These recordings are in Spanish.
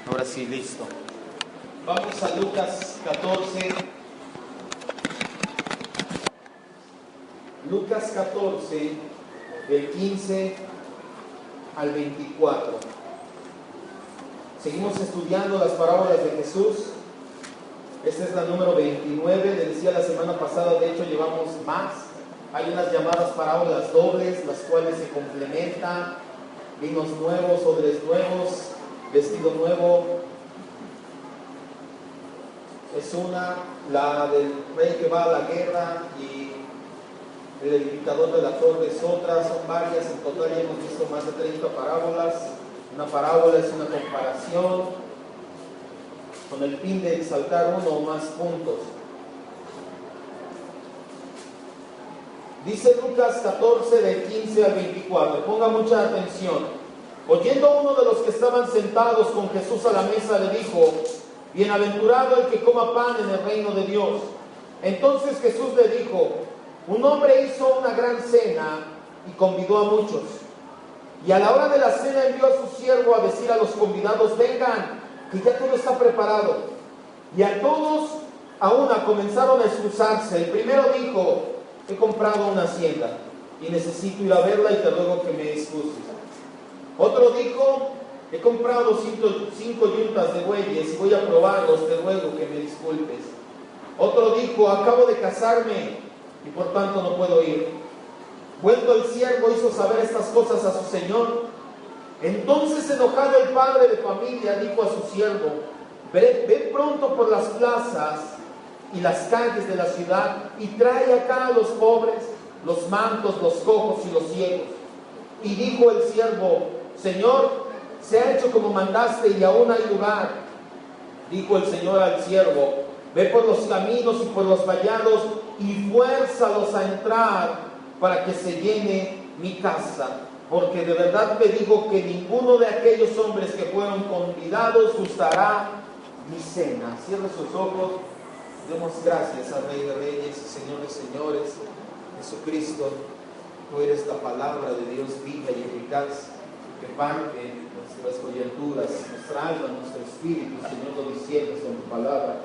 Ahora sí, listo. Vamos a Lucas 14. Lucas 14, del 15 al 24. Seguimos estudiando las parábolas de Jesús. Esta es la número 29. Les decía la semana pasada, de hecho llevamos más. Hay unas llamadas parábolas dobles, las cuales se complementan. Vinos nuevos, odres nuevos, vestido nuevo. Es una, la del rey que va a la guerra y el edificador de la torre es otra. Son varias, en total ya hemos visto más de 30 parábolas. Una parábola es una comparación con el fin de exaltar uno o más puntos. Dice Lucas 14 del 15 al 24, ponga mucha atención. Oyendo uno de los que estaban sentados con Jesús a la mesa, le dijo: bienaventurado el que coma pan en el reino de Dios. Entonces Jesús le dijo: un hombre hizo una gran cena y convidó a muchos. Y a la hora de la cena envió a su siervo a decir a los convidados: vengan, que ya todo está preparado. Y a todos a una comenzaron a excusarse. El primero dijo: he comprado una hacienda y necesito ir a verla y te ruego que me excuses. Otro dijo: he comprado 5 yuntas de bueyes y voy a probarlos, te ruego que me disculpes. Otro dijo: acabo de casarme y por tanto no puedo ir. Vuelto el siervo hizo saber estas cosas a su señor. Entonces, enojado el padre de familia, dijo a su siervo: ve pronto por las plazas y las calles de la ciudad y trae acá a los pobres, los mancos, los cojos y los ciegos. Y dijo el siervo: Señor, se ha hecho como mandaste y aún hay lugar. Dijo el Señor al siervo: ve por los caminos y por los vallados y fuérzalos a entrar para que se llene mi casa. Porque de verdad te digo que ninguno de aquellos hombres que fueron convidados gustará mi cena. Cierre sus ojos. Demos gracias al Rey de Reyes y Señor de Señores, Jesucristo. Tú eres la palabra de Dios viva y eficaz, que parte nuestras coyunturas, nuestra alma, nuestro espíritu. Señor, lo diciendo en tu palabra.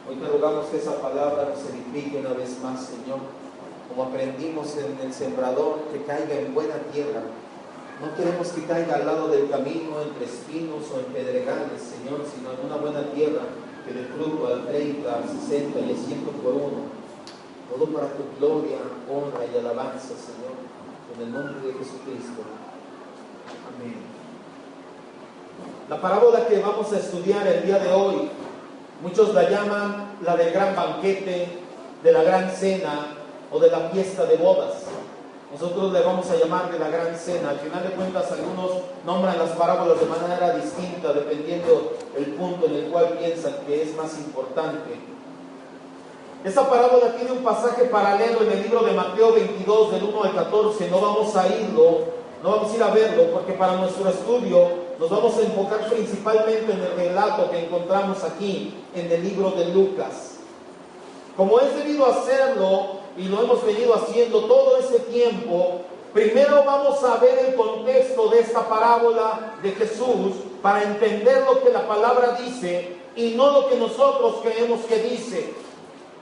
Hoy te rogamos que esa palabra nos edifique una vez más, Señor. Como aprendimos en el sembrador, que caiga en buena tierra. No queremos que caiga al lado del camino, entre espinos o en pedregales, Señor, sino en una buena tierra que dé fruto al 30, al 60 y al 100 por uno. Todo para tu gloria, honra y alabanza, Señor, en el nombre de Jesucristo. Amén. La parábola que vamos a estudiar el día de hoy, muchos la llaman la del gran banquete, de la gran cena o de la fiesta de bodas. Nosotros le vamos a llamar de la gran cena. Al final de cuentas, algunos nombran las parábolas de manera distinta, dependiendo el punto en el cual piensan que es más importante. Esta parábola tiene un pasaje paralelo en el libro de Mateo 22, del 1 al 14. No vamos a ir a verlo, porque para nuestro estudio nos vamos a enfocar principalmente en el relato que encontramos aquí, en el libro de Lucas. Como es debido hacerlo, y lo hemos venido haciendo todo ese tiempo, primero vamos a ver el contexto de esta parábola de Jesús para entender lo que la palabra dice y no lo que nosotros creemos que dice.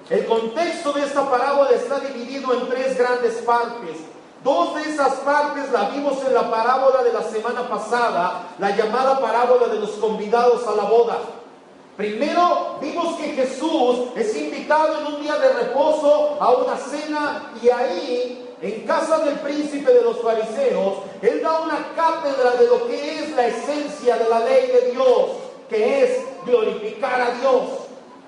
El contexto de esta parábola está dividido en 3 grandes partes. 2 de esas partes la vimos en la parábola de la semana pasada, la llamada parábola de los convidados a la boda. Primero vimos que Jesús es invitado en un día de reposo a una cena y ahí, en casa del príncipe de los fariseos, Él da una cátedra de lo que es la esencia de la ley de Dios, que es glorificar a Dios.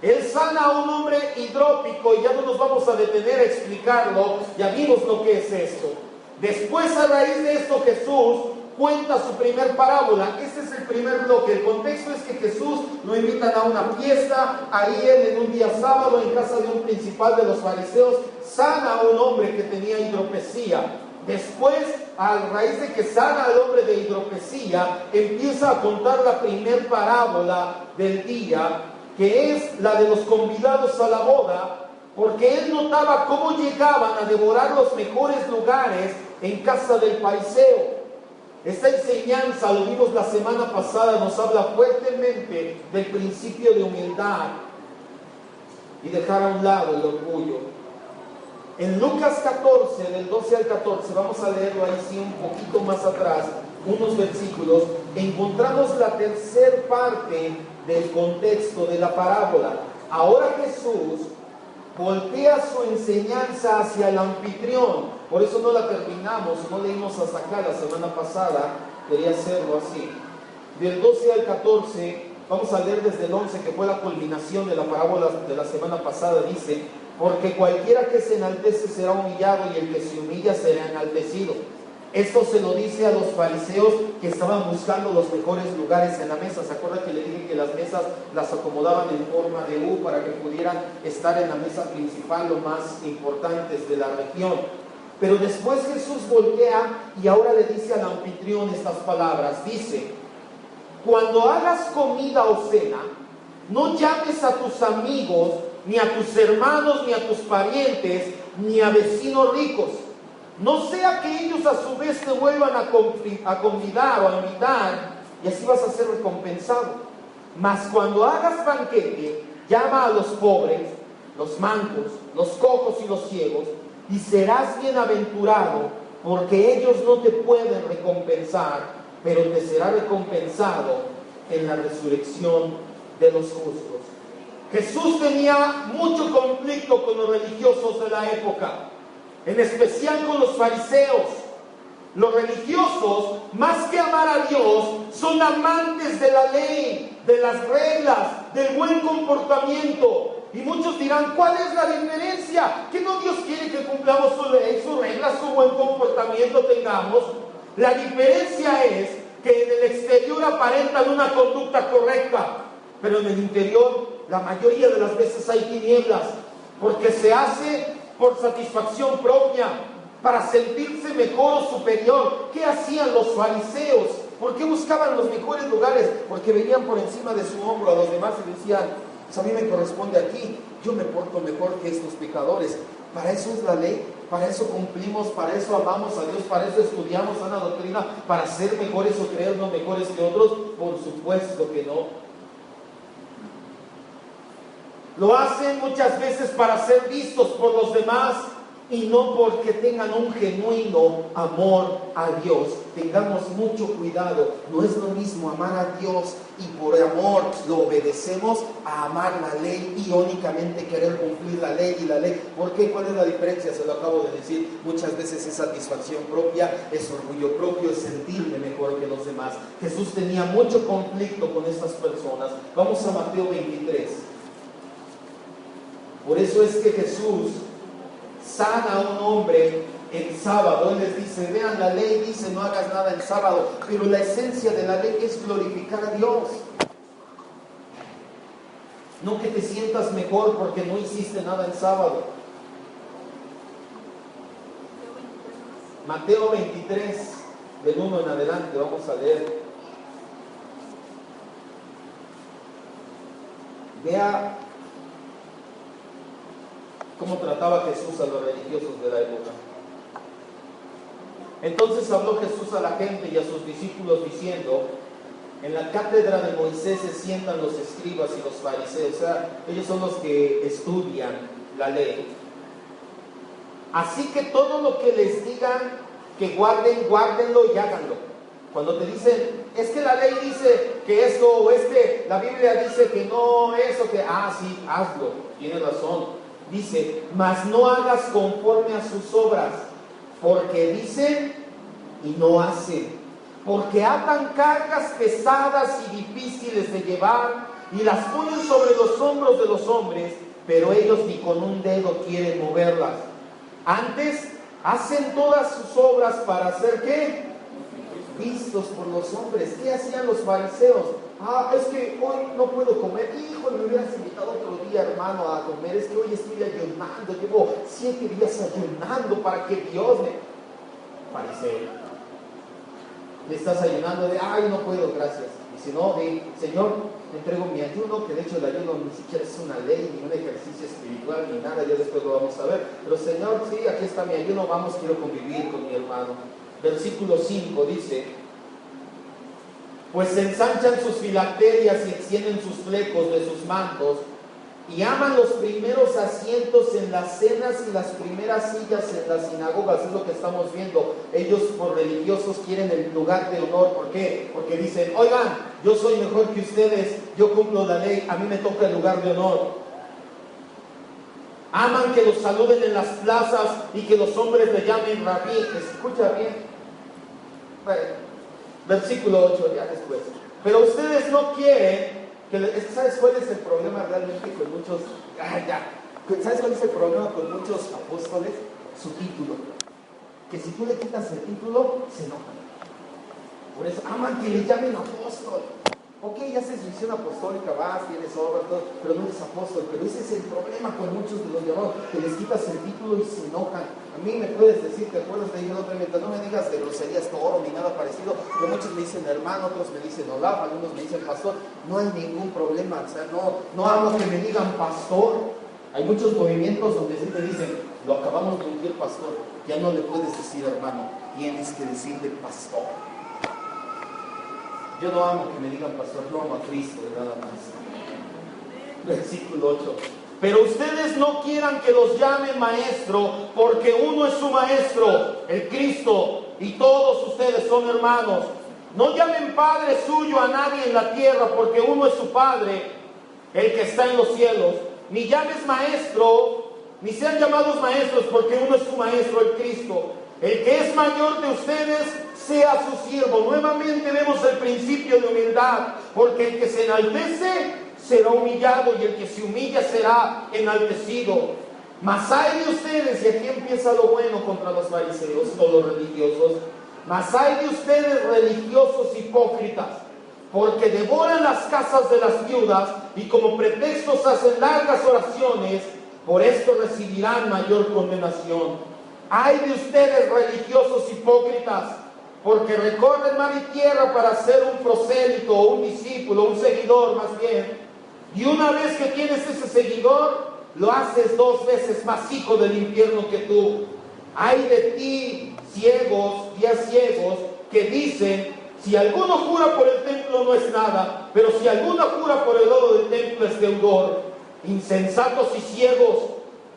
Él sana a un hombre hidrópico y ya no nos vamos a detener a explicarlo, ya vimos lo que es esto. Después, a raíz de esto, Jesús cuenta su primer parábola. Este es el primer bloque. El contexto es que Jesús lo invitan a una fiesta, ahí él en un día sábado en casa de un principal de los fariseos sana a un hombre que tenía hidropesía. Después, a raíz de que sana al hombre de hidropesía, empieza a contar la primer parábola del día, que es la de los convidados a la boda, porque él notaba cómo llegaban a devorar los mejores lugares en casa del fariseo. Esta enseñanza, lo vimos la semana pasada, nos habla fuertemente del principio de humildad y dejar a un lado el orgullo. En Lucas 14, del 12 al 14, vamos a leerlo ahí sí un poquito más atrás, unos versículos, encontramos la tercera parte del contexto de la parábola. Ahora Jesús voltea su enseñanza hacia el anfitrión. Por eso no la terminamos, no leímos hasta acá la semana pasada, quería hacerlo así. Del 12 al 14, vamos a leer desde el 11, que fue la culminación de la parábola de la semana pasada. Dice: porque cualquiera que se enaltece será humillado, y el que se humilla será enaltecido. Esto se lo dice a los fariseos que estaban buscando los mejores lugares en la mesa. ¿Se acuerdan que le dije que las mesas las acomodaban en forma de U para que pudieran estar en la mesa principal, los más importantes de la región? Pero después Jesús voltea y ahora le dice al anfitrión estas palabras. Dice: cuando hagas comida o cena, no llames a tus amigos, ni a tus hermanos, ni a tus parientes, ni a vecinos ricos. No sea que ellos a su vez te vuelvan a convidar o a invitar, y así vas a ser recompensado. Mas cuando hagas banquete, llama a los pobres, los mancos, los cojos y los ciegos, y serás bienaventurado, porque ellos no te pueden recompensar, pero te será recompensado en la resurrección de los justos. Jesús tenía mucho conflicto con los religiosos de la época, en especial con los fariseos. Los religiosos, más que amar a Dios, son amantes de la ley, de las reglas, del buen comportamiento. Y muchos dirán: ¿cuál es la diferencia? ¿Que no Dios quiere que cumplamos su ley, sus reglas, su buen comportamiento tengamos? La diferencia es que en el exterior aparentan una conducta correcta, pero en el interior la mayoría de las veces hay tinieblas, porque se hace por satisfacción propia, para sentirse mejor o superior. ¿Qué hacían los fariseos? ¿Por qué buscaban los mejores lugares? Porque venían por encima de su hombro a los demás y decían: pues a mí me corresponde aquí, yo me porto mejor que estos pecadores. Para eso es la ley, para eso cumplimos, para eso amamos a Dios, para eso estudiamos sana doctrina, para ser mejores o creernos mejores que otros. Por supuesto que no. Lo hacen muchas veces para ser vistos por los demás y no porque tengan un genuino amor a Dios. Tengamos mucho cuidado. No es lo mismo amar a Dios y por amor lo obedecemos, a amar la ley y únicamente querer cumplir la ley y la ley. ¿Por qué? ¿Cuál es la diferencia? Se lo acabo de decir. Muchas veces es satisfacción propia, es orgullo propio, es sentirme mejor que los demás. Jesús tenía mucho conflicto con estas personas. Vamos a Mateo 23. Por eso es que Jesús sana a un hombre el sábado. Él les dice: vean, la ley dice no hagas nada el sábado, pero la esencia de la ley es glorificar a Dios. No que te sientas mejor porque no hiciste nada el sábado. Mateo 23, del 1 en adelante, vamos a leer. Vea cómo trataba Jesús a los religiosos de la época. Entonces habló Jesús a la gente y a sus discípulos diciendo: en la cátedra de Moisés se sientan los escribas y los fariseos. O sea, ellos son los que estudian la ley. Así que todo lo que les digan que guarden, guárdenlo y háganlo. Cuando te dicen: es que la ley dice que esto, o es que la Biblia dice que no, eso, que sí, hazlo, tienes razón. Dice: mas no hagas conforme a sus obras, porque dicen y no hacen, porque atan cargas pesadas y difíciles de llevar y las ponen sobre los hombros de los hombres, pero ellos ni con un dedo quieren moverlas. Antes hacen todas sus obras para hacer ¿qué? Vistos por los hombres. ¿Qué hacían los fariseos? Es que hoy no puedo comer. Hijo, me hubieras invitado otro día, hermano, a comer. Es que hoy estoy ayunando. Llevo 7 días ayunando para que Dios me... Fariseo. Le estás ayunando de: no puedo, gracias. Y si no, Señor, te entrego mi ayuno, que de hecho el ayuno ni siquiera es una ley, ni un ejercicio espiritual, ni nada. Ya después lo vamos a ver. Pero Señor, sí, aquí está mi ayuno, vamos, quiero convivir con mi hermano. Versículo 5 dice: pues ensanchan sus filacterias y extienden sus flecos de sus mantos, y aman los primeros asientos en las cenas y las primeras sillas en las sinagogas. Es lo que estamos viendo. Ellos, por religiosos, quieren el lugar de honor. ¿Por qué? Porque dicen, oigan, yo soy mejor que ustedes, yo cumplo la ley, a mí me toca el lugar de honor. Aman que los saluden en las plazas y que los hombres le llamen rabí. Escucha bien. Bueno, versículo 8, ya después. Pero ustedes no quieren... ¿Sabes cuál es el problema realmente con muchos? ¿Sabes cuál es el problema con muchos apóstoles? Su título. Que si tú le quitas el título, se enojan. Por eso aman que le llamen apóstol. Ok, haces misión apostólica, vas, tienes obras, todo, pero no eres apóstol. Pero ese es el problema con muchos de los llamados, que les quitas el título y se enojan. A mí me puedes decir, ¿te acuerdas de ello? No me digas de groserías, toro, ni nada parecido. Pero muchos me dicen hermano, otros me dicen olaf, algunos me dicen pastor. No hay ningún problema, o sea, no amo que me digan pastor. Hay muchos movimientos donde sí te dicen, lo acabamos de ungir pastor. Ya no le puedes decir hermano, tienes que decirle pastor. Yo no amo que me digan pastor, yo amo a Cristo, nada más. Versículo 8. Pero ustedes no quieran que los llamen maestro, porque uno es su maestro, el Cristo, y todos ustedes son hermanos. No llamen padre suyo a nadie en la tierra, porque uno es su Padre, el que está en los cielos. Ni llames maestro, ni sean llamados maestros, porque uno es su maestro, el Cristo. El que es mayor de ustedes, sea su siervo. Nuevamente vemos el principio de humildad, porque el que se enaltece será humillado, y el que se humilla será enaltecido. Mas hay de ustedes, y aquí empieza lo bueno contra los fariseos o los religiosos, mas hay de ustedes religiosos hipócritas, porque devoran las casas de las viudas y como pretextos hacen largas oraciones, por esto recibirán mayor condenación. Hay de ustedes religiosos hipócritas, porque recorren mar y tierra para ser un prosélito, o un discípulo, un seguidor más bien. Y una vez que tienes ese seguidor, lo haces 2 veces más hijo del infierno que tú. Hay de ti, ciegos, guías ciegos, que dicen, si alguno jura por el templo no es nada, pero si alguno jura por el oro del templo es deudor. Insensatos y ciegos,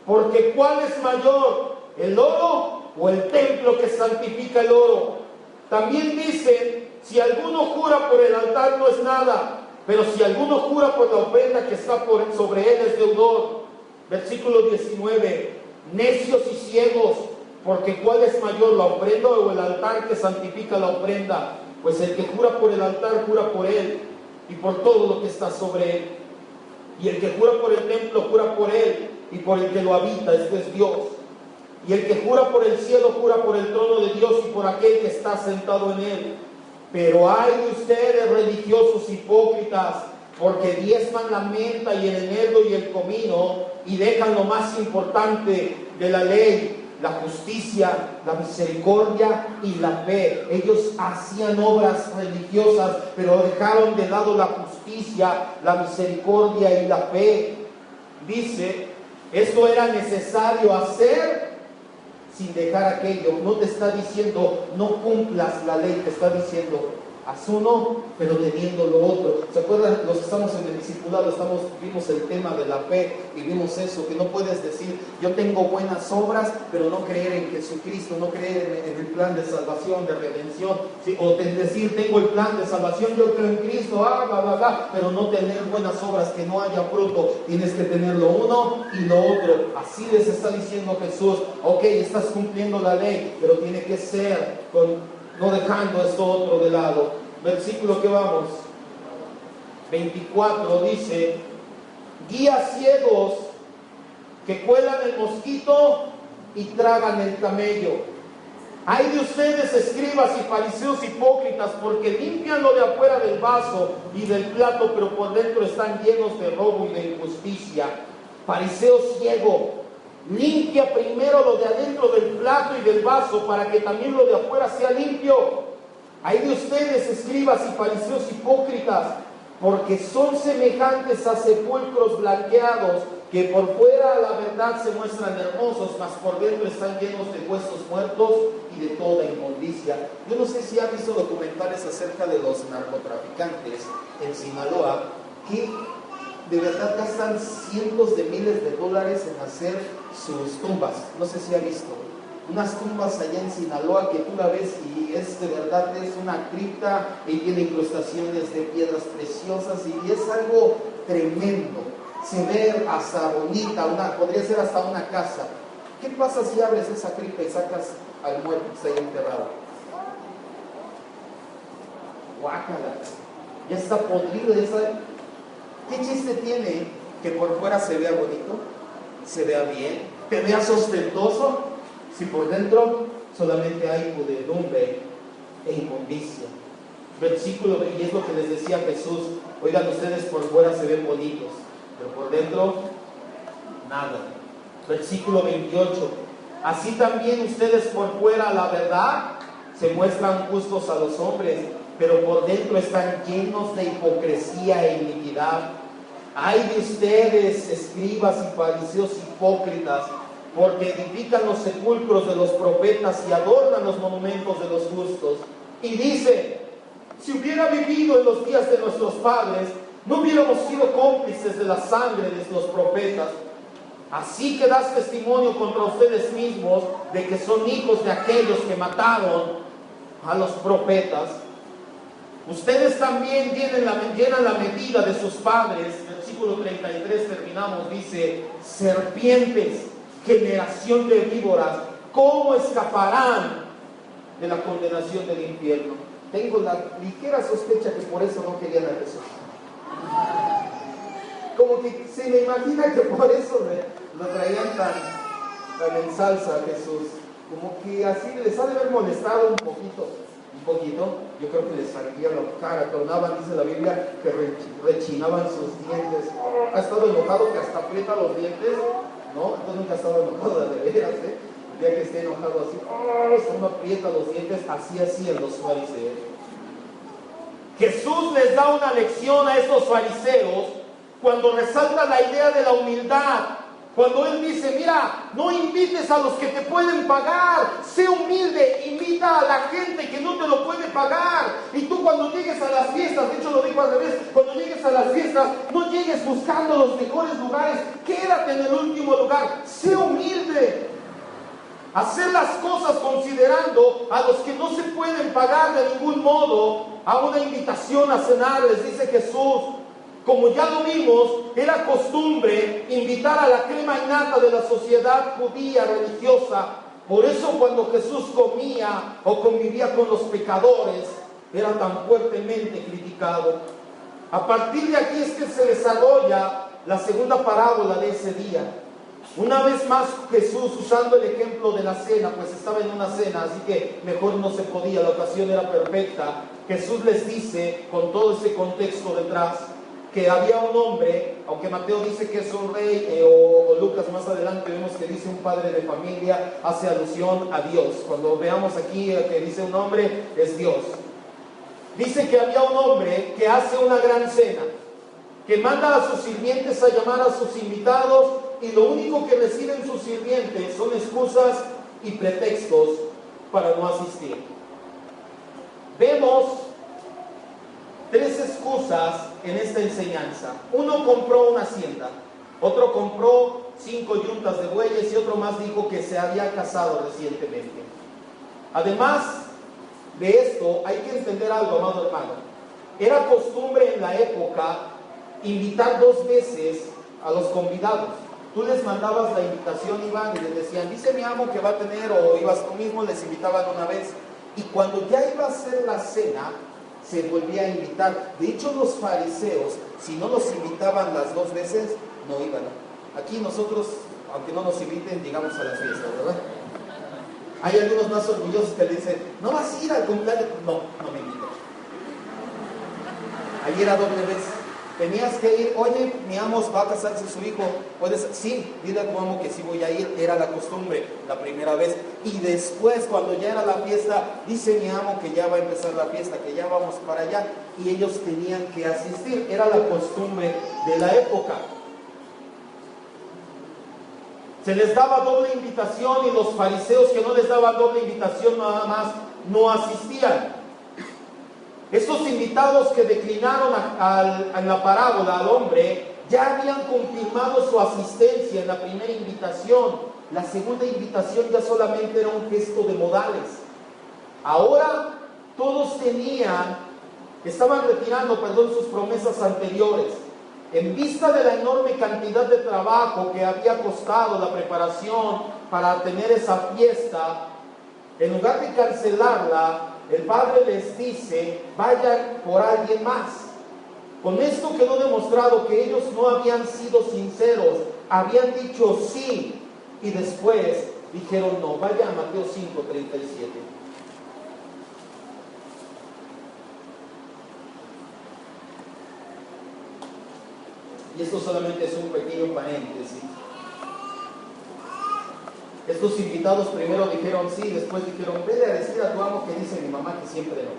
porque ¿cuál es mayor, el oro o el templo que santifica el oro? También dicen, si alguno jura por el altar no es nada, pero si alguno jura por la ofrenda que está sobre él es deudor. Versículo 19, necios y ciegos, porque ¿cuál es mayor, la ofrenda o el altar que santifica la ofrenda? Pues el que jura por el altar, jura por él y por todo lo que está sobre él. Y el que jura por el templo, jura por él y por el que lo habita, este es Dios. Y el que jura por el cielo, jura por el trono de Dios y por aquel que está sentado en él. Pero hay de ustedes religiosos hipócritas, porque diezman la menta y el eneldo y el comino, y dejan lo más importante de la ley, la justicia, la misericordia y la fe. Ellos hacían obras religiosas, pero dejaron de lado la justicia, la misericordia y la fe. Dice, esto era necesario hacer sin dejar aquello. No te está diciendo no cumplas la ley, te está diciendo haz uno, pero teniendo lo otro. ¿Se acuerdan? Los que estamos en el discipulado, vimos el tema de la fe y vimos eso, que no puedes decir yo tengo buenas obras, pero no creer en Jesucristo, no creer en el plan de salvación, de redención, ¿sí? O decir tengo el plan de salvación, yo creo en Cristo, bla, bla, bla, pero no tener buenas obras, que no haya fruto. Tienes que tener lo uno y lo otro. Así les está diciendo Jesús, ok, estás cumpliendo la ley, pero tiene que ser no dejando esto otro de lado. Versículo que vamos, 24, dice, guías ciegos que cuelan el mosquito y tragan el camello. Hay de ustedes, escribas y fariseos hipócritas, porque limpian lo de afuera del vaso y del plato, pero por dentro están llenos de robo y de injusticia. Fariseo ciego, limpia primero lo de adentro del plato y del vaso, para que también lo de afuera sea limpio. Hay de ustedes, escribas y fariseos hipócritas, porque son semejantes a sepulcros blanqueados, que por fuera a la verdad se muestran hermosos, mas por dentro están llenos de huesos muertos y de toda inmundicia. Yo no sé si ha visto documentales acerca de los narcotraficantes en Sinaloa, que de verdad gastan cientos de miles de dólares en hacer sus tumbas. No sé si ha visto unas tumbas allá en Sinaloa que tú la ves y es de verdad, es una cripta y tiene incrustaciones de piedras preciosas y es algo tremendo. Se ve hasta bonita, podría ser hasta una casa. ¿Qué pasa si abres esa cripta y sacas al muerto que está ahí enterrado? Guácala, ya está podrido, ya está. ¿Qué chiste tiene que por fuera se vea bonito, se vea bien, te vea ostentoso, si por dentro solamente hay pudredumbre e inmundicia? Versículo, y es lo que les decía Jesús: oigan, ustedes por fuera se ven bonitos, pero por dentro nada. Versículo 28: así también ustedes por fuera, la verdad, se muestran justos a los hombres, pero por dentro están llenos de hipocresía e iniquidad. Ay de ustedes, escribas y fariseos hipócritas, porque edifican los sepulcros de los profetas y adornan los monumentos de los justos. Y dice: si hubiera vivido en los días de nuestros padres, no hubiéramos sido cómplices de la sangre de los profetas. Así que das testimonio contra ustedes mismos de que son hijos de aquellos que mataron a los profetas. Ustedes también llenan la medida de sus padres. Versículo 33 terminamos, dice: serpientes, generación de víboras, ¿cómo escaparán de la condenación del infierno? Tengo la ligera sospecha que por eso no querían a Jesús. Como que se me imagina que por eso lo traían tan en salsa a Jesús. Como que así les ha de haber molestado un poquito. Yo creo que les salía la cara, tornaban, dice la Biblia, que rechinaban sus dientes. ¿Ha estado enojado que hasta aprieta los dientes? ¿No? Entonces nunca ha estado enojado de veras, ¿eh? El día que esté enojado así, uno aprieta los dientes, así hacían los fariseos. Jesús les da una lección a estos fariseos cuando resalta la idea de la humildad. Cuando Él dice: mira, no invites a los que te pueden pagar, sé humilde, invita a la gente que no te lo puede pagar. Y tú cuando llegues a las fiestas, de hecho lo digo al revés, cuando llegues a las fiestas, no llegues buscando los mejores lugares, quédate en el último lugar, sé humilde. Hacer las cosas considerando a los que no se pueden pagar de ningún modo. A una invitación a cenar, les dice Jesús, como ya lo vimos, era costumbre invitar a la crema innata de la sociedad judía religiosa. Por eso cuando Jesús comía o convivía con los pecadores, era tan fuertemente criticado. A partir de aquí es que se desarrolla la segunda parábola de ese día. Una vez más Jesús, usando el ejemplo de la cena, pues estaba en una cena, así que mejor no se podía, la ocasión era perfecta. Jesús les dice, con todo ese contexto detrás, que había un hombre, aunque Mateo dice que es un rey, o Lucas más adelante vemos que dice un padre de familia, hace alusión a Dios. Cuando veamos aquí que dice un hombre, es Dios. Dice que había un hombre que hace una gran cena, que manda a sus sirvientes a llamar a sus invitados, y lo único que reciben sus sirvientes son excusas y pretextos para no asistir. Vemos tres excusas en esta enseñanza. Uno compró una hacienda, otro compró 5 yuntas de bueyes y otro más dijo que se había casado recientemente. Además de esto, hay que entender algo, amado hermano. Era costumbre en la época invitar 2 veces a los convidados. Tú les mandabas la invitación, iban y les decían, dice mi amo que va a tener, o ibas tú mismo, les invitaban una vez. Y cuando ya iba a ser la cena, se volvía a invitar. De hecho, los fariseos, si no los invitaban las 2 veces, no iban. Aquí nosotros, aunque no nos inviten, llegamos a las fiestas, ¿verdad? Hay algunos más orgullosos que le dicen, ¿no vas a ir al cumpleaños? No me invitan. Ahí era doble vez. Tenías que ir, oye, mi amo va a casarse su hijo, puedes, sí, dile a tu amo que sí voy a ir, era la costumbre, la primera vez. Y después, cuando ya era la fiesta, dice mi amo que ya va a empezar la fiesta, que ya vamos para allá. y ellos tenían que asistir. Era la costumbre de la época. Se les daba doble invitación y los fariseos que no les daban doble invitación nada más no asistían. Estos invitados que declinaron en la parábola al hombre ya habían confirmado su asistencia en la primera invitación. La segunda invitación ya solamente era un gesto de modales. Ahora todos estaban retirando, sus promesas anteriores. En vista de la enorme cantidad de trabajo que había costado la preparación para tener esa fiesta, en lugar de cancelarla, el Padre les dice, vayan por alguien más. Con esto quedó demostrado que ellos no habían sido sinceros, habían dicho sí y después dijeron no. Vaya a Mateo 5:37. Y esto solamente es un pequeño paréntesis. Estos invitados primero dijeron sí, después dijeron, vele a decir a tu amo que dice mi mamá que siempre no.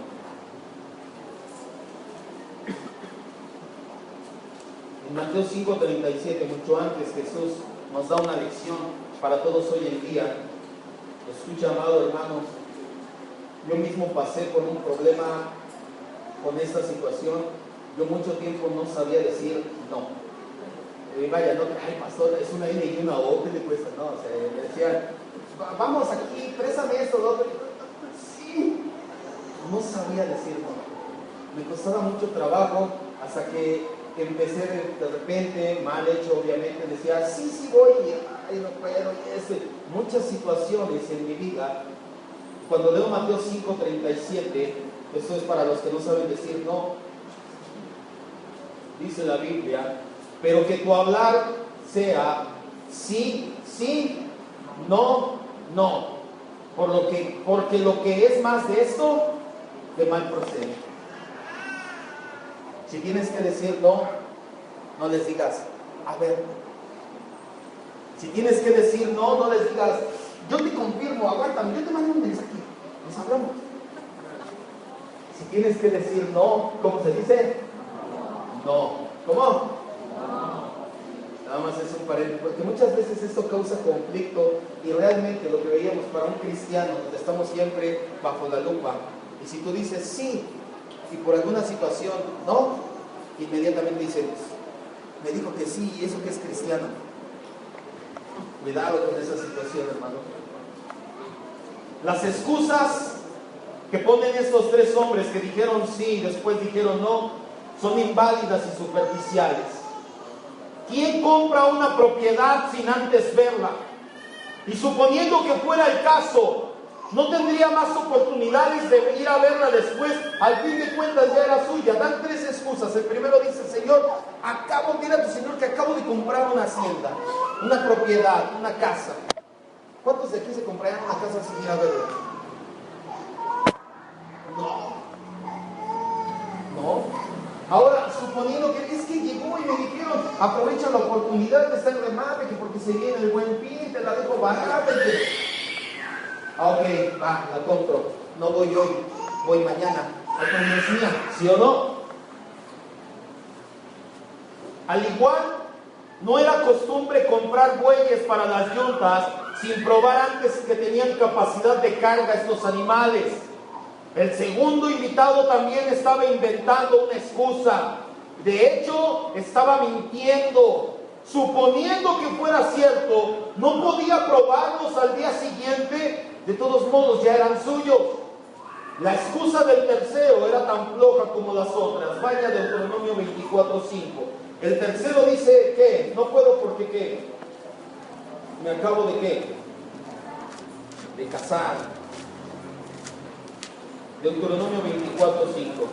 En Mateo 5:37, mucho antes, Jesús nos da una lección para todos hoy en día. Escucha, amado hermano, yo mismo pasé por un problema con esta situación. Yo mucho tiempo no sabía decir no. Vaya, no, ay pastor, es una N y una O, ¿qué le cuesta? No, o sea, me decían, vamos aquí, préstame esto, lo otro. Sí, no sabía decir no. Me costaba mucho trabajo hasta que empecé de repente, mal hecho obviamente, decía, sí voy, ay no puedo, y muchas situaciones en mi vida. Cuando leo Mateo 5:37, esto es para los que no saben decir no, dice la Biblia, pero que tu hablar sea sí, sí, no, no, porque lo que es más de esto, de mal procede. Si tienes que decir no, no les digas, a ver. Si tienes que decir no, no les digas, yo te confirmo, aguántame, yo te mando un mensaje, nos hablamos. Si tienes que decir no, ¿cómo se dice? No. ¿Cómo? Nada más es un paréntesis, porque muchas veces esto causa conflicto y realmente lo que veíamos para un cristiano, donde estamos siempre bajo la lupa, y si tú dices sí, y por alguna situación no, inmediatamente dicen, me dijo que sí, y eso que es cristiano. Cuidado con esa situación, hermano. Las excusas que ponen estos tres hombres que dijeron sí y después dijeron no, son inválidas y superficiales. ¿Quién compra una propiedad sin antes verla? Y suponiendo que fuera el caso, ¿no tendría más oportunidades de ir a verla después? Al fin de cuentas ya era suya. Dan tres excusas. El primero dice, Señor, dile a tu Señor que acabo de comprar una hacienda, una propiedad, una casa. ¿Cuántos de aquí se comprarían una casa sin ir a verla? No. Ahora, suponiendo que es que llegó y me dijeron, aprovecha la oportunidad de estar en remate, que porque se viene el buen fin, te la dejo barata. Ok, va, la compro. No voy hoy, voy mañana. No es mía, ¿sí o no? Al igual, no era costumbre comprar bueyes para las yuntas sin probar antes que tenían capacidad de carga estos animales. El segundo invitado también estaba inventando una excusa. De hecho, estaba mintiendo. Suponiendo que fuera cierto, no podía probarlos al día siguiente. De todos modos, ya eran suyos. La excusa del tercero era tan floja como las otras. Vaya Deuteronomio 24:5. El tercero dice que no puedo porque ¿qué? Me acabo de ¿qué? De casar. Deuteronomio 24:5.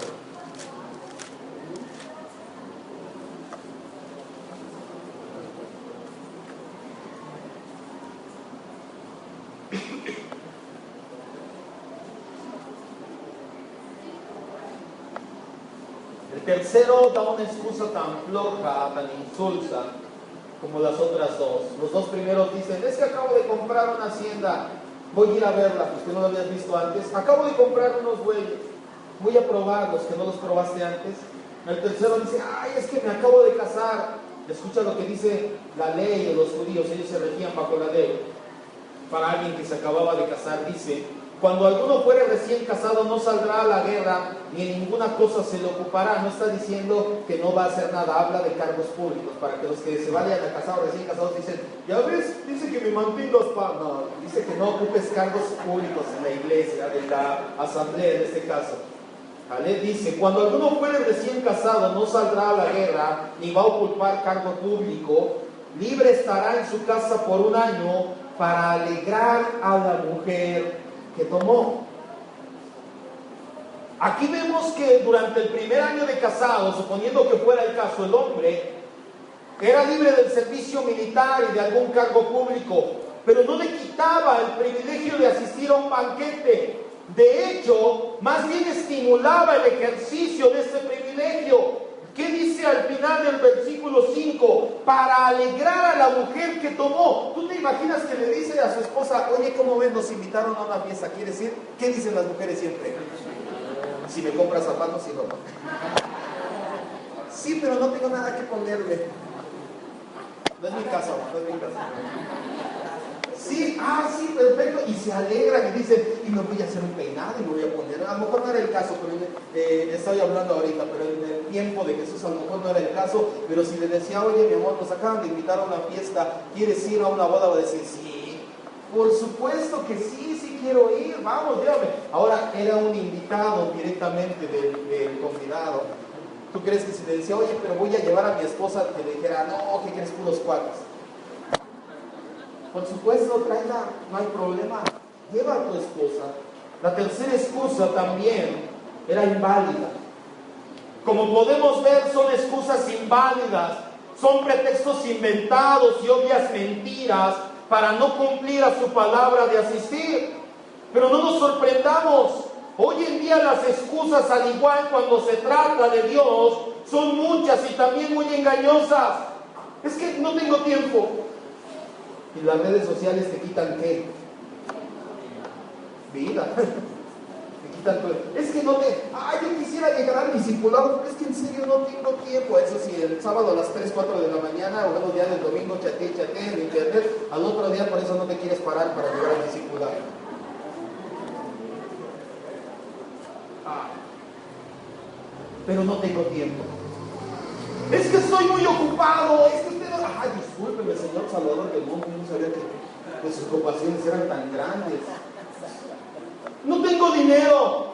El tercero da una excusa tan floja, tan insulsa como las otras dos. Los dos primeros dicen, es que acabo de comprar una hacienda, voy a ir a verla, pues que no lo habías visto antes. Acabo de comprar unos bueyes, voy a probar los que no los probaste antes. El tercero dice, ay, es que me acabo de casar. Escucha lo que dice la ley de los judíos, ellos se regían bajo la ley. Para alguien que se acababa de casar, dice, cuando alguno fuere recién casado no saldrá a la guerra, ni en ninguna cosa se le ocupará. No está diciendo que no va a hacer nada, habla de cargos públicos, para que los que se vayan a casar o recién casados dicen, ya ves, dice que me mantengas para... No, dice que no ocupes cargos públicos en la iglesia, en la asamblea en este caso. ¿Vale? Dice, cuando alguno fuere recién casado no saldrá a la guerra, ni va a ocupar cargo público, libre estará en su casa por 1 año para alegrar a la mujer que tomó. Aquí vemos que durante el primer año de casado, suponiendo que fuera el caso, el hombre era libre del servicio militar y de algún cargo público, pero no le quitaba el privilegio de asistir a un banquete. De hecho, más bien estimulaba el ejercicio de ese privilegio. ¿Qué dice al final del versículo 5? Para alegrar a la mujer que tomó. ¿Tú te imaginas que le dice a su esposa, oye, ¿cómo ves? Nos invitaron a una fiesta? ¿Quiere decir? ¿Qué dicen las mujeres siempre? Si me compras zapatos y ropa. Sí, pero no tengo nada que ponerle. No es mi casa, no es mi casa. Sí, sí, perfecto. Y se alegran y dicen, y me voy a hacer un peinado y me voy a poner. A lo mejor no era el caso, pero estoy hablando ahorita, pero en el tiempo de Jesús a lo mejor no era el caso. Pero si le decía, oye, mi amor, nos acaban de invitar a una fiesta, ¿quieres ir a una boda? Va a decir, sí, por supuesto que sí, sí quiero ir, vamos, llévame. Ahora era un invitado directamente del convidado. ¿Tú crees que si le decía, oye, pero voy a llevar a mi esposa, que le dijera, no, ¿qué quieres, puros cuates? Por supuesto, tráela, no hay problema, lleva a tu esposa. La tercera excusa también era inválida. Como podemos ver, son excusas inválidas, son pretextos inventados y obvias mentiras para no cumplir a su palabra de asistir. Pero no nos sorprendamos, hoy en día las excusas, al igual cuando se trata de Dios, son muchas y también muy engañosas. Es que no tengo tiempo. Y las redes sociales te quitan ¿qué? Vida. Te quitan todo. Es que no te... yo quisiera llegar al discipulado, pero es que en serio no tengo tiempo. Eso sí, el sábado a las 3, 4 de la mañana, o los días del domingo, chateé en internet. Al otro día por eso no te quieres parar para llegar al discipulado. Pero no tengo tiempo. Es que estoy muy ocupado, es que usted no... discúlpeme, Señor Salvador del mundo, yo no sabía que sus ocupaciones eran tan grandes. No tengo dinero,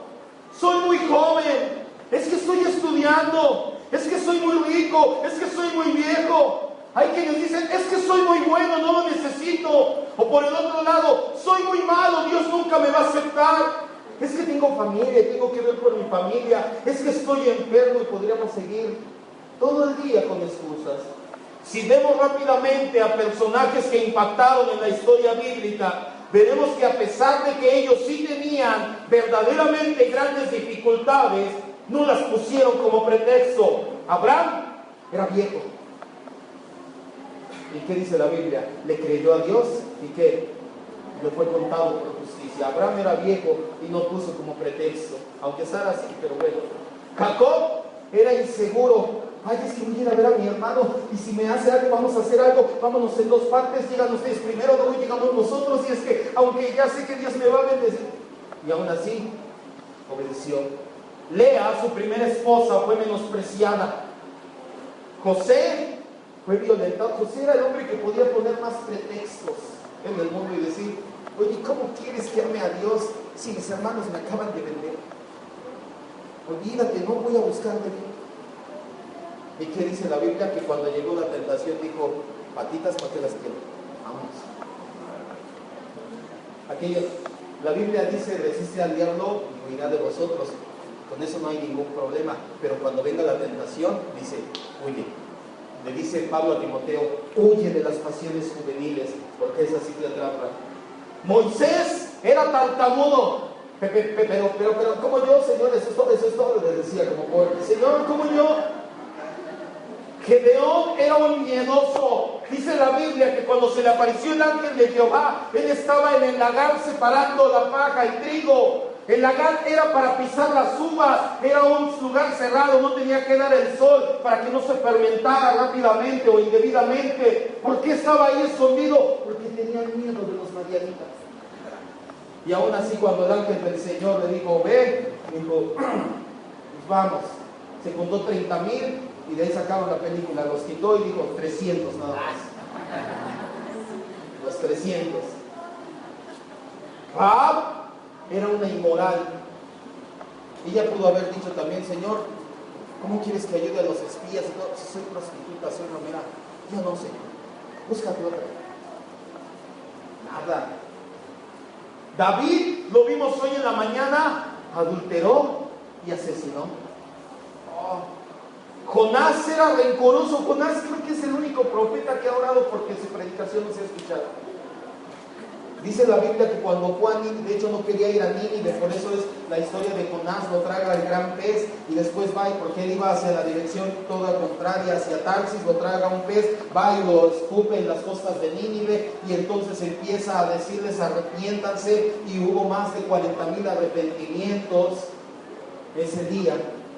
soy muy joven, es que estoy estudiando, es que soy muy rico, es que soy muy viejo. Hay quienes dicen, es que soy muy bueno, no lo necesito. O por el otro lado, soy muy malo, Dios nunca me va a aceptar. Es que tengo familia, tengo que ver por mi familia, es que estoy enfermo y podríamos seguir todo el día con excusas. Si vemos rápidamente a personajes que impactaron en la historia bíblica, veremos que a pesar de que ellos sí tenían verdaderamente grandes dificultades, no las pusieron como pretexto. Abraham era viejo. ¿Y qué dice la Biblia? Le creyó a Dios y ¿qué? Le fue contado por justicia. Abraham era viejo y no puso como pretexto, aunque Sara sí, pero bueno. Jacob era inseguro. Es que voy a ir a ver a mi hermano y si me hace algo, vamos a hacer algo, vámonos en 2 partes, llegan ustedes primero, luego llegamos nosotros, y es que aunque ya sé que Dios me va a bendecir, y aún así obedeció. Lea, su primera esposa, fue menospreciada. José fue violentado. José era el hombre que podía poner más pretextos en el mundo y decir, oye, ¿cómo quieres que ame a Dios si mis hermanos me acaban de vender? Olvídate, no voy a buscarme bien. ¿Y qué dice la Biblia? Que cuando llegó la tentación dijo, patitas, ¿para qué las quiero? Vámonos. La Biblia dice, resiste al diablo y huirá de vosotros. Con eso no hay ningún problema. Pero cuando venga la tentación, dice, huye. Le dice Pablo a Timoteo, huye de las pasiones juveniles, porque esas sí te atrapan. Moisés era tartamudo. Pero, como yo, Señor, eso es todo, le decía como pobre. Señor, como yo. Gedeón era un miedoso. Dice la Biblia que cuando se le apareció el ángel de Jehová, él estaba en el lagar separando la paja y trigo. El lagar era para pisar las uvas, era un lugar cerrado, no tenía que dar el sol para que no se fermentara rápidamente o indebidamente. ¿Por qué estaba ahí escondido? Porque tenían miedo de los madianitas. Y aún así, cuando el ángel del Señor le dijo, ven, dijo, pues vamos. Se contó 30,000 y de ahí sacaron la película, los quitó y dijo 300 nada más. Los 300. Rahab era una inmoral. Ella pudo haber dicho también, Señor, ¿cómo quieres que ayude a los espías? No, si soy prostituta, soy ramera. Yo no, Señor. Búscate otra. Nada. David, lo vimos hoy en la mañana, adulteró y asesinó. Jonás era rencoroso. Jonás creo que es el único profeta que ha orado porque su predicación no se ha escuchado. Dice la Biblia que cuando Juan, de hecho, no quería ir a Nínive, por eso es la historia de Jonás, lo traga el gran pez y después va, y porque él iba hacia la dirección toda contraria, hacia Tarsis, lo traga un pez, va y lo escupe en las costas de Nínive, y entonces empieza a decirles arrepiéntanse, y hubo más de 40,000 arrepentimientos ese día.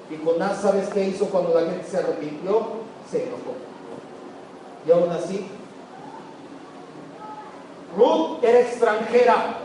Y Jonás, ¿sabes qué hizo cuando la gente se arrepintió? Se enojó. Y aún así, Ruth era extranjera,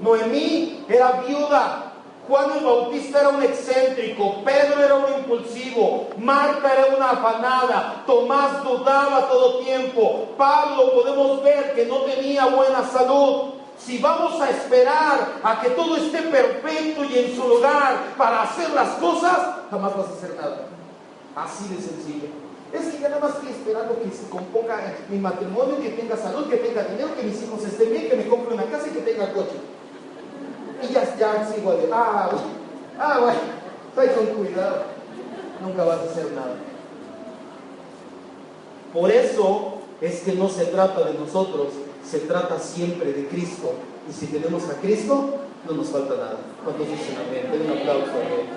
Noemí era viuda, Juan el Bautista era un excéntrico, Pedro era un impulsivo, Marta era una afanada, Tomás dudaba todo tiempo, Pablo podemos ver que no tenía buena salud. Si vamos a esperar a que todo esté perfecto y en su lugar para hacer las cosas, jamás vas a hacer nada. Así de sencillo. Es que ya nada más estoy esperando que se componga mi matrimonio, que tenga salud, que tenga dinero, que mis hijos estén bien, que me compre una casa y que tenga coche. Y ya sigo de, bueno, estoy con cuidado. Nunca vas a hacer nada. Por eso es que no se trata de nosotros, se trata siempre de Cristo. Y si tenemos a Cristo, no nos falta nada. ¿Cuántos dicen amén? Den un aplauso a Él.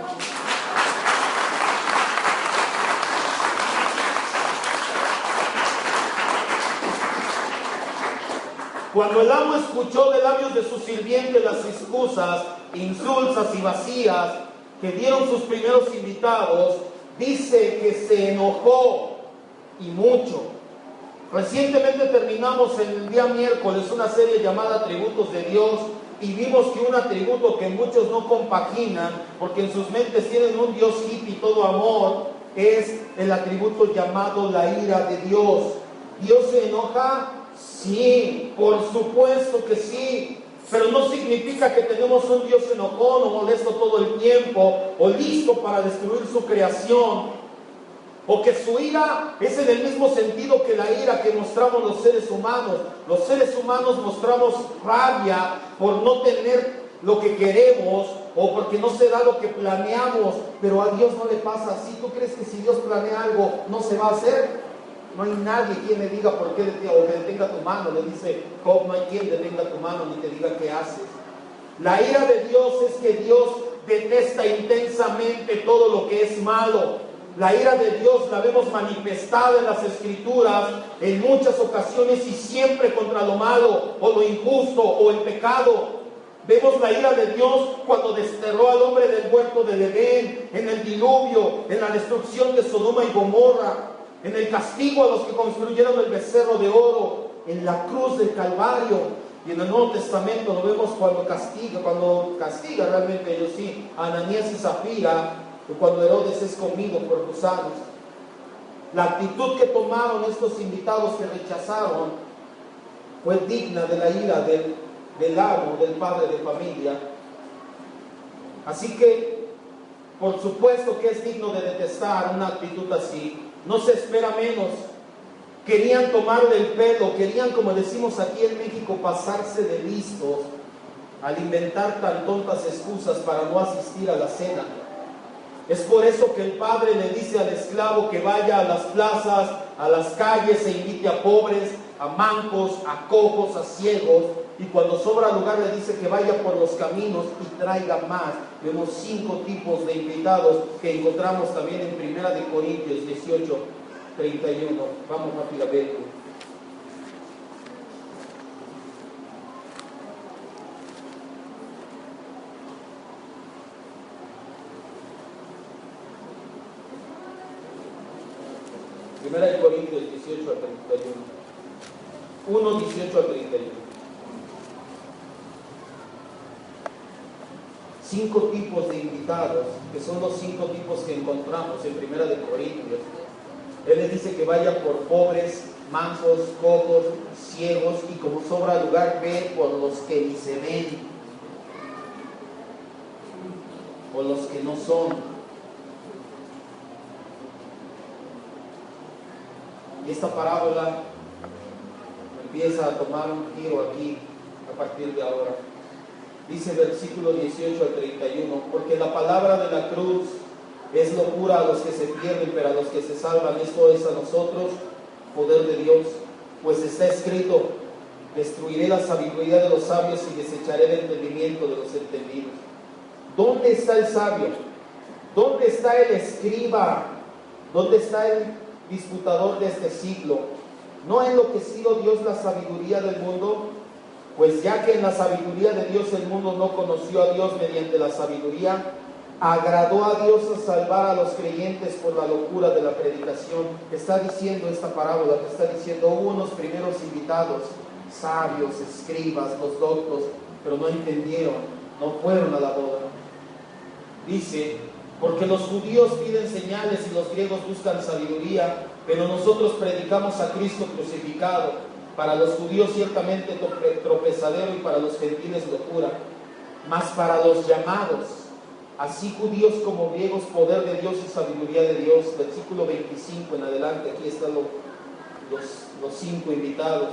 Cuando el amo escuchó de labios de su sirviente las excusas insulsas y vacías que dieron sus primeros invitados, dice que se enojó y mucho. Recientemente terminamos el día miércoles una serie llamada Atributos de Dios y vimos que un atributo que muchos no compaginan porque en sus mentes tienen un Dios hippie todo amor es el atributo llamado la ira de Dios. ¿Dios se enoja? Sí, por supuesto que sí, pero no significa que tenemos un Dios enojón o molesto todo el tiempo o listo para destruir su creación, o que su ira es en el mismo sentido que la ira que mostramos los seres humanos. Los seres humanos mostramos rabia por no tener lo que queremos o porque no se da lo que planeamos, pero a Dios no le pasa así. ¿Tú crees que si Dios planea algo no se va a hacer? No hay nadie quien le diga por qué o que detenga tu mano. Le dice Job, no hay quien detenga tu mano ni te diga qué haces. La ira de Dios es que Dios detesta intensamente todo lo que es malo. La ira de Dios la vemos manifestada en las Escrituras en muchas ocasiones y siempre contra lo malo o lo injusto o el pecado. Vemos la ira de Dios cuando desterró al hombre del huerto del Edén, en el diluvio, en la destrucción de Sodoma y Gomorra, en el castigo a los que construyeron el becerro de oro, en la cruz del Calvario. Y en el Nuevo Testamento lo vemos cuando castiga realmente, ellos sí, a Ananías y Zafira, cuando Herodes es comido por gusanos. La actitud que tomaron estos invitados que rechazaron fue digna de la ira del amo, del padre de familia. Así que, por supuesto que es digno de detestar una actitud así. No se espera menos. Querían tomarle el pelo, querían, como decimos aquí en México, pasarse de listos al inventar tan tontas excusas para no asistir a la cena. Es por eso que el padre le dice al esclavo que vaya a las plazas, a las calles e invite a pobres, a mancos, a cojos, a ciegos, y cuando sobra lugar le dice que vaya por los caminos y traiga más. Vemos 5 tipos de invitados que encontramos también en 1 Corintios 18:31. Vamos rápidamente. Primera de Corintios 18 al 31. 1, 18 al 31. 5 tipos de invitados, que son los 5 tipos que encontramos en Primera de Corintios. Él les dice que vaya por pobres, mancos, cojos, ciegos, y como sobra lugar, ve por los que ni se ven, por los que no son. Y esta parábola empieza a tomar un giro aquí a partir de ahora. Dice versículo 18 al 31, porque la palabra de la cruz es locura a los que se pierden, pero a los que se salvan, esto es a nosotros poder de Dios. Pues está escrito, destruiré la sabiduría de los sabios y desecharé el entendimiento de los entendidos. ¿Dónde está el sabio? ¿Dónde está el escriba? ¿Dónde está el disputador de este siglo? ¿No ha enloquecido Dios la sabiduría del mundo? Pues ya que en la sabiduría de Dios el mundo no conoció a Dios mediante la sabiduría, agradó a Dios a salvar a los creyentes por la locura de la predicación. Está diciendo esta parábola, que está diciendo, hubo unos primeros invitados, sabios, escribas, los doctos, pero no entendieron, no fueron a la boda. Dice, porque los judíos piden señales y los griegos buscan sabiduría, pero nosotros predicamos a Cristo crucificado, para los judíos ciertamente tropezadero y para los gentiles locura, mas para los llamados, así judíos como griegos, poder de Dios y sabiduría de Dios. Versículo 25 en adelante, aquí están los 5 invitados.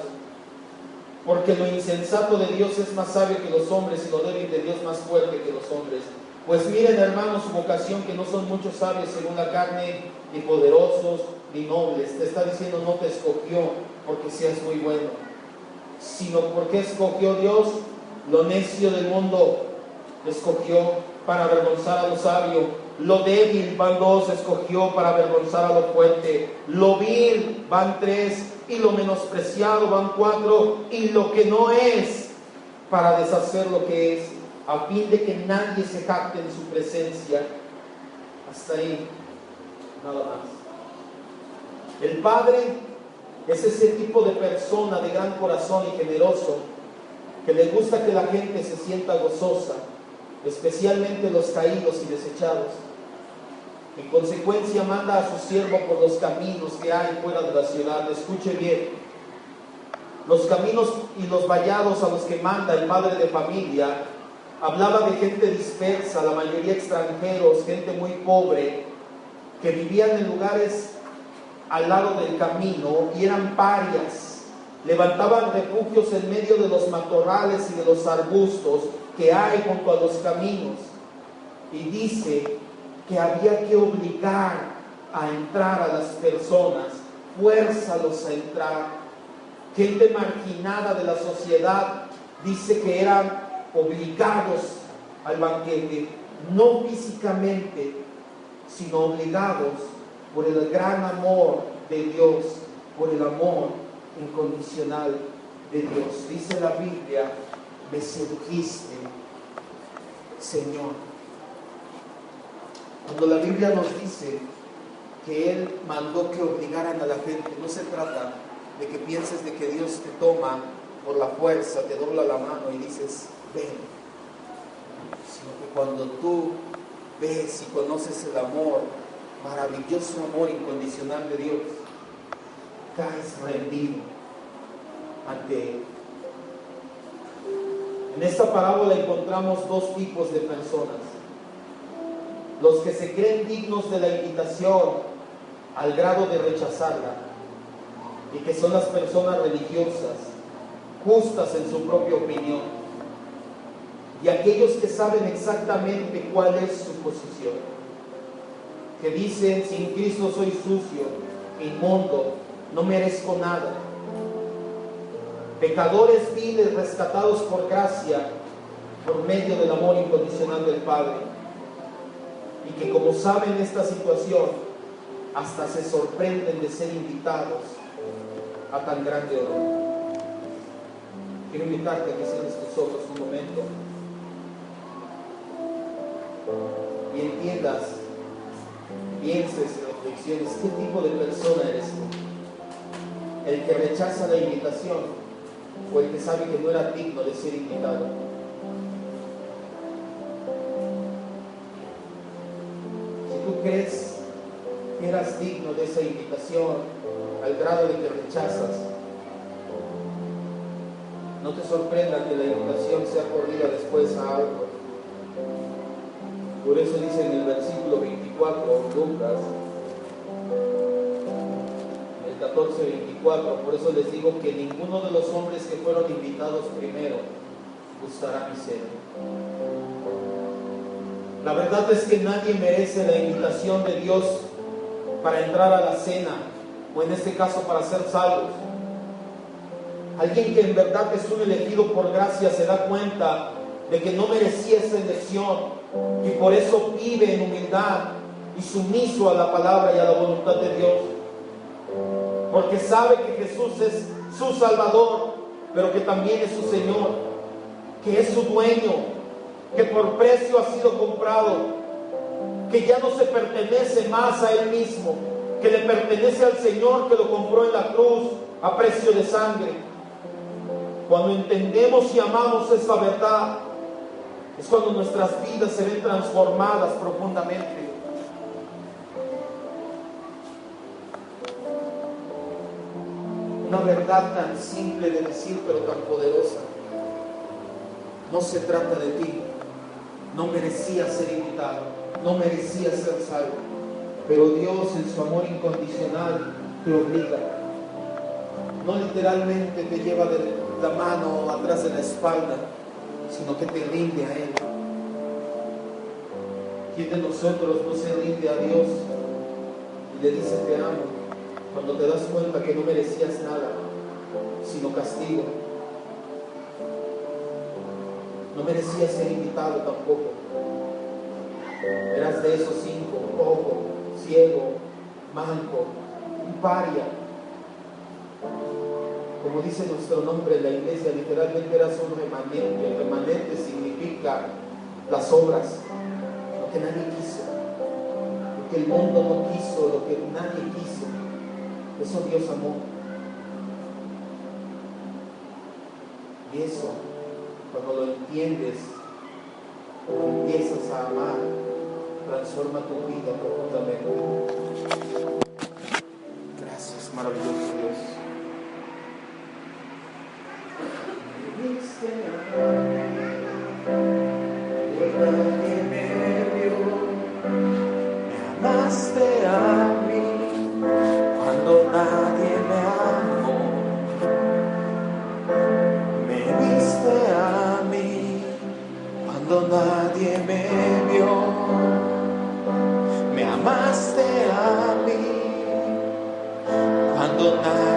Porque lo insensato de Dios es más sabio que los hombres, y lo débil de Dios más fuerte que los hombres. Pues miren, hermanos, su vocación, que no son muchos sabios según la carne, ni poderosos, ni nobles. Te está diciendo, no te escogió porque seas muy bueno, sino porque escogió Dios lo necio del mundo, escogió para avergonzar a lo sabio. Lo débil van 2, escogió para avergonzar a lo fuerte. Lo vil van 3, y lo menospreciado van 4, y lo que no es, para deshacer lo que es, a fin de que nadie se jacte en su presencia. Hasta ahí, nada más. El Padre es ese tipo de persona de gran corazón y generoso, que le gusta que la gente se sienta gozosa, especialmente los caídos y desechados. En consecuencia, manda a su siervo por los caminos que hay fuera de la ciudad. Escuche bien, los caminos y los vallados a los que manda el padre de familia, hablaba de gente dispersa, la mayoría extranjeros, gente muy pobre, que vivían en lugares al lado del camino y eran parias. Levantaban refugios en medio de los matorrales y de los arbustos que hay junto a los caminos. Y dice que había que obligar a entrar a las personas, fuérzalos a entrar. Gente marginada de la sociedad, dice que eran obligados al banquete, no físicamente, sino obligados por el gran amor de Dios, por el amor incondicional de Dios. Dice la Biblia, me sedujiste, Señor. Cuando la Biblia nos dice que Él mandó que obligaran a la gente, no se trata de que pienses de que Dios te toma por la fuerza, te dobla la mano y dices, ven, sino que cuando tú ves y conoces el amor, maravilloso amor incondicional de Dios, caes rendido ante Él. En esta parábola encontramos 2 tipos de personas: los que se creen dignos de la invitación al grado de rechazarla, y que son las personas religiosas, justas en su propia opinión, y aquellos que saben exactamente cuál es su posición, que dicen, sin Cristo soy sucio, inmundo, no merezco nada. Pecadores viles rescatados por gracia, por medio del amor incondicional del Padre, y que como saben esta situación, hasta se sorprenden de ser invitados a tan grande honor. Quiero invitarte a que cierres tus ojos un momento y entiendas, pienses, reflexiones convicciones. ¿Qué tipo de persona eres tú? ¿El que rechaza la invitación o el que sabe que no era digno de ser invitado? Si tú crees que eras digno de esa invitación al grado de que rechazas, no te sorprenda que la invitación sea corrida después a algo. Por eso dice en el versículo 24, Lucas, el 14-24, por eso les digo que ninguno de los hombres que fueron invitados primero gustará mi cena. La verdad es que nadie merece la invitación de Dios para entrar a la cena, o en este caso para ser salvos. Alguien que en verdad es un elegido por gracia se da cuenta de que no merecía esa elección y por eso vive en humildad y sumiso a la palabra y a la voluntad de Dios, porque sabe que Jesús es su Salvador, pero que también es su Señor, que es su dueño, que por precio ha sido comprado, que ya no se pertenece más a Él mismo, que le pertenece al Señor que lo compró en la cruz a precio de sangre. Cuando entendemos y amamos esa verdad, es cuando nuestras vidas se ven transformadas profundamente. Una verdad tan simple de decir, pero tan poderosa. No se trata de ti. No merecías ser invitado, no merecías ser salvo, pero Dios en su amor incondicional te obliga. No literalmente te lleva de la mano atrás de la espalda, sino que te rinde a Él. ¿Quién de nosotros no se rinde a Dios y le dice te amo cuando te das cuenta que no merecías nada, sino castigo? No merecías ser invitado tampoco. Eras de esos 5, cojo, ciego, manco, un paria. Como dice nuestro nombre en la iglesia, literalmente eras un remanente. El remanente significa las obras, lo que nadie quiso, lo que el mundo no quiso, lo que nadie quiso. Eso Dios amó. Y eso, cuando lo entiendes, cuando empiezas a amar, transforma tu vida profundamente. Gracias, maravilloso Dios. Nadie me vio, me amaste a mí cuando nadie me amó, me viste a mí cuando nadie me vio, me amaste a mí cuando nadie